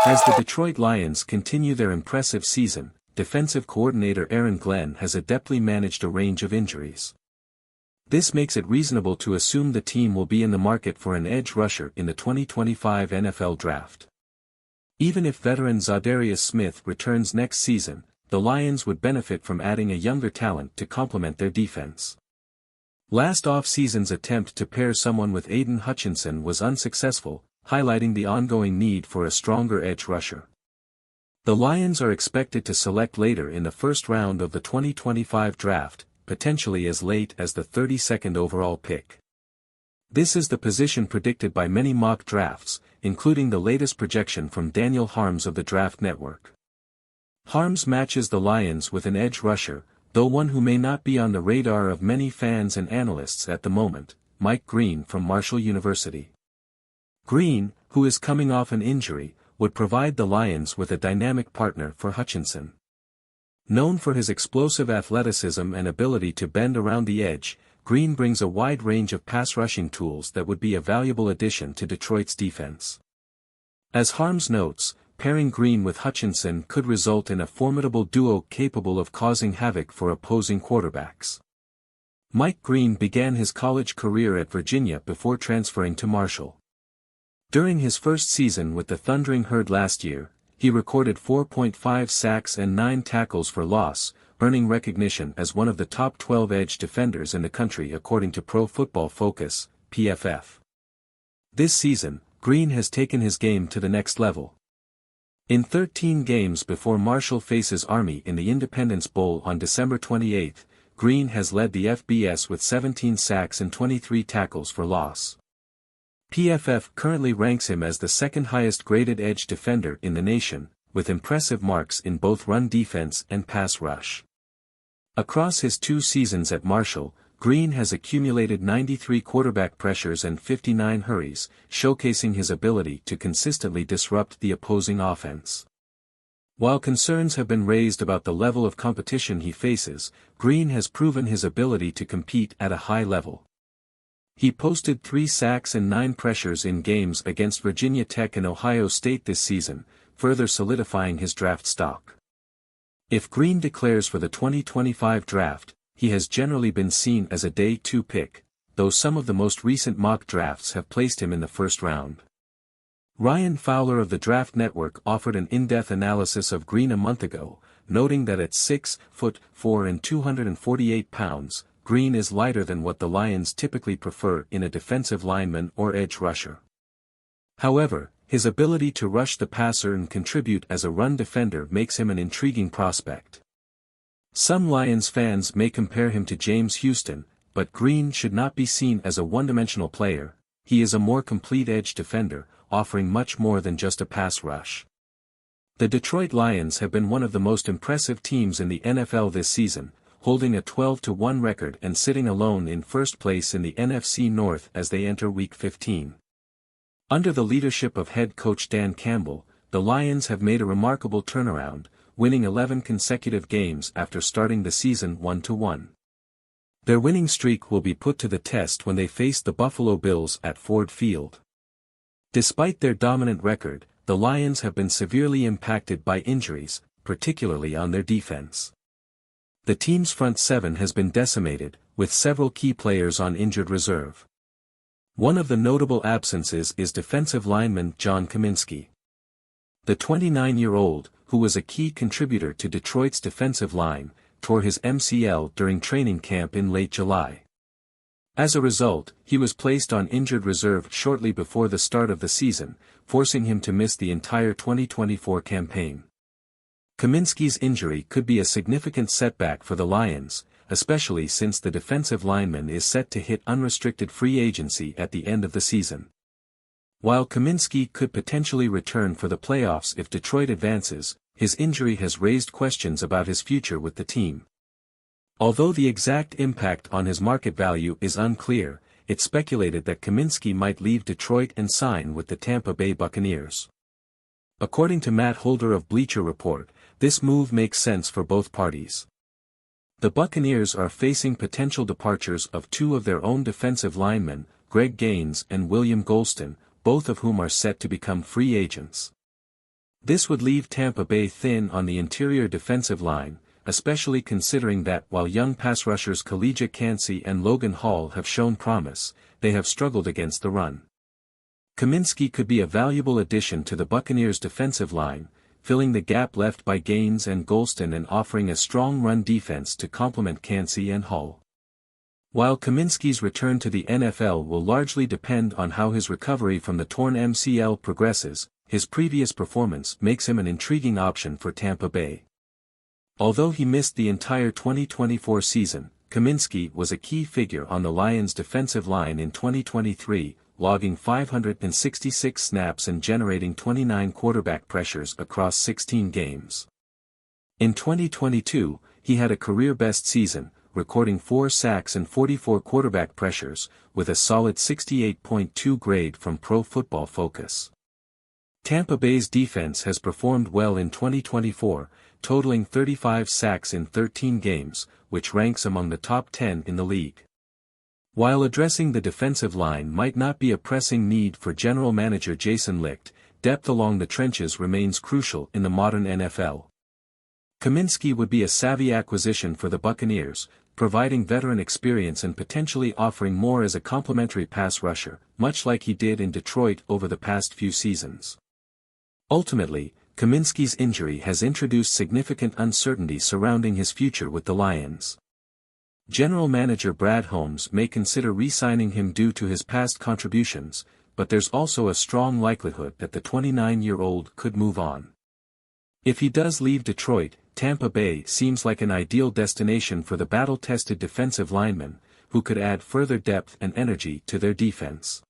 As the Detroit Lions continue their impressive season, defensive coordinator Aaron Glenn has adeptly managed a range of injuries. This makes it reasonable to assume the team will be in the market for an edge rusher in the 2025 NFL Draft. Even if veteran Zadarius Smith returns next season, the Lions would benefit from adding a younger talent to complement their defense. Last off-season's attempt to pair someone with Aiden Hutchinson was unsuccessful, highlighting the ongoing need for a stronger edge rusher. The Lions are expected to select later in the first round of the 2025 draft, potentially as late as the 32nd overall pick. This is the position predicted by many mock drafts, including the latest projection from Daniel Harms of the Draft Network. Harms matches the Lions with an edge rusher, though one who may not be on the radar of many fans and analysts at the moment, Mike Green from Marshall University. Green, who is coming off an injury, would provide the Lions with a dynamic partner for Hutchinson. Known for his explosive athleticism and ability to bend around the edge, Green brings a wide range of pass rushing tools that would be a valuable addition to Detroit's defense. As Harms notes, pairing Green with Hutchinson could result in a formidable duo capable of causing havoc for opposing quarterbacks. Mike Green began his college career at Virginia before transferring to Marshall. During his first season with the Thundering Herd last year, he recorded 4.5 sacks and 9 tackles for loss, earning recognition as one of the top 12 edge defenders in the country according to Pro Football Focus, PFF. This season, Green has taken his game to the next level. In 13 games before Marshall faces Army in the Independence Bowl on December 28, Green has led the FBS with 17 sacks and 23 tackles for loss. PFF currently ranks him as the second highest graded edge defender in the nation, with impressive marks in both run defense and pass rush. Across his 2 seasons at Marshall, Green has accumulated 93 quarterback pressures and 59 hurries, showcasing his ability to consistently disrupt the opposing offense. While concerns have been raised about the level of competition he faces, Green has proven his ability to compete at a high level. He posted 3 sacks and 9 pressures in games against Virginia Tech and Ohio State this season, further solidifying his draft stock. If Green declares for the 2025 draft, he has generally been seen as a day 2 pick, though some of the most recent mock drafts have placed him in the first round. Ryan Fowler of the Draft Network offered an in-depth analysis of Green a month ago, noting that at 6'4" and 248 pounds, Green is lighter than what the Lions typically prefer in a defensive lineman or edge rusher. However, his ability to rush the passer and contribute as a run defender makes him an intriguing prospect. Some Lions fans may compare him to James Houston, but Green should not be seen as a one-dimensional player. He is a more complete edge defender, offering much more than just a pass rush. The Detroit Lions have been one of the most impressive teams in the NFL this season, holding a 12-1 record and sitting alone in first place in the NFC North as they enter Week 15. Under the leadership of head coach Dan Campbell, the Lions have made a remarkable turnaround, winning 11 consecutive games after starting the season 1-1. Their winning streak will be put to the test when they face the Buffalo Bills at Ford Field. Despite their dominant record, the Lions have been severely impacted by injuries, particularly on their defense. The team's front seven has been decimated, with several key players on injured reserve. One of the notable absences is defensive lineman John Kaminsky. The 29-year-old, who was a key contributor to Detroit's defensive line, tore his MCL during training camp in late July. As a result, he was placed on injured reserve shortly before the start of the season, forcing him to miss the entire 2024 campaign. Kaminsky's injury could be a significant setback for the Lions, especially since the defensive lineman is set to hit unrestricted free agency at the end of the season. While Kaminsky could potentially return for the playoffs if Detroit advances, his injury has raised questions about his future with the team. Although the exact impact on his market value is unclear, it's speculated that Kaminsky might leave Detroit and sign with the Tampa Bay Buccaneers. According to Matt Holder of Bleacher Report, this move makes sense for both parties. The Buccaneers are facing potential departures of 2 of their own defensive linemen, Greg Gaines and William Golston, both of whom are set to become free agents. This would leave Tampa Bay thin on the interior defensive line, especially considering that while young pass rushers Kalijah Kancey and Logan Hall have shown promise, they have struggled against the run. Kaminsky could be a valuable addition to the Buccaneers' defensive line, filling the gap left by Gaines and Golston and offering a strong run defense to complement Kancey and Hall. While Kaminsky's return to the NFL will largely depend on how his recovery from the torn MCL progresses, his previous performance makes him an intriguing option for Tampa Bay. Although he missed the entire 2024 season, Kaminsky was a key figure on the Lions' defensive line in 2023, logging 566 snaps and generating 29 quarterback pressures across 16 games. In 2022, he had a career-best season, recording 4 sacks and 44 quarterback pressures, with a solid 68.2 grade from Pro Football Focus. Tampa Bay's defense has performed well in 2024, totaling 35 sacks in 13 games, which ranks among the top 10 in the league. While addressing the defensive line might not be a pressing need for general manager Jason Licht, depth along the trenches remains crucial in the modern NFL. Kaminsky would be a savvy acquisition for the Buccaneers, providing veteran experience and potentially offering more as a complementary pass rusher, much like he did in Detroit over the past few seasons. Ultimately, Kaminsky's injury has introduced significant uncertainty surrounding his future with the Lions. General manager Brad Holmes may consider re-signing him due to his past contributions, but there's also a strong likelihood that the 29-year-old could move on. If he does leave Detroit, Tampa Bay seems like an ideal destination for the battle-tested defensive lineman, who could add further depth and energy to their defense.